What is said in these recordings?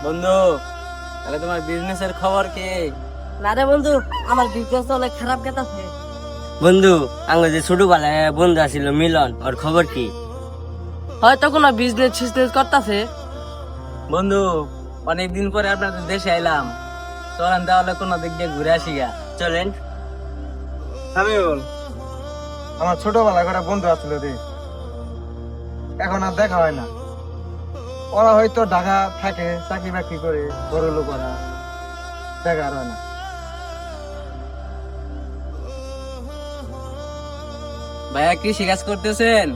বন্ধু, তাহলে তোমার বিজনেসের খবর কি? না রে বন্ধু, আমার বিজনেস তো অনেক খারাপ গেতাছে। বন্ধু, আমার যে ছোটবেলায় বন্ধু আছিল মিলন, ওর খবর কি? হয়তো কোনো বিজনেস করতেছে। বন্ধু, অনেকদিন পরে আপনাদের দেশে আইলাম, চলেন তাহলে কোনো দিক দিয়ে ঘুরে আসি গা। চলেন। সামিউল, আমার ছোটবেলা করে বন্ধু আছিল রে, এখন আর দেখা হয় না। ওরা হয়তো ঢাকা থাকে, চাকরি বাকরি করে, বড় লোক ওরা, দেখা আর হয় না। ভাইয়া কৃষি কাজ করতেছেন?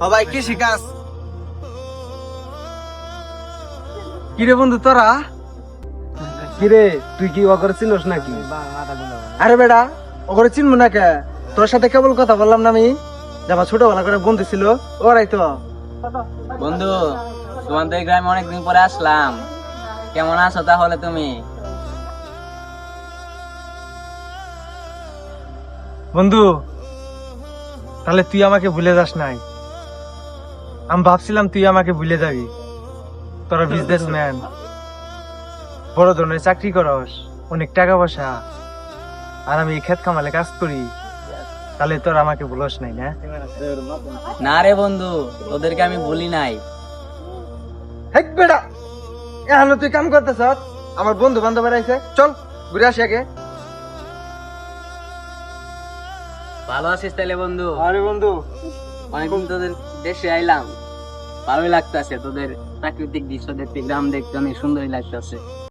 ও ভাই, কি শিকাস? কিরে বন্ধু তোরা? কিরে, তুই কি ওকে চিনস নাকি? আরে বেটা, ওকে চিনবো না কে? তোর সাথে কেবল কথা বললাম না আমি, যে আমার ছোটবেলা করে বন্ধু ছিল, ওরাই তো। বন্ধু, তোমাদের গ্রামে অনেকদিন পরে আসলাম, কেমন আছো তাহলে তুমি? বন্ধু, তাহলে তুই আমাকে ভুলে যাস নাই? আমি ভাবছিলাম তুই আমাকে ভুলে যাবি। তোরা বিজনেসম্যান, বড় ধরনের চাকরি করস, অনেক টাকা পয়সা, আর আমি ক্ষেত খামালে কাজ করি, তাহলে তোরা আমাকে ভুলস নাই না? না রে বন্ধু, তোদেরকে আমি বলি নাই। হেক বেটা, এখন তুই কাম করতেছ, আমার বন্ধু বান্ধব আইছে, চল ঘুরে আসি আগে। ভালো আছিস তাহলে বন্ধু? আরে বন্ধু, অনেকদিন তোদের দেশে আইলাম, ভালোই লাগতেছে। তোদের প্রাকৃতিক দৃশ্য দেখতে, গ্রাম দেখতে অনেক সুন্দরই লাগতেছে।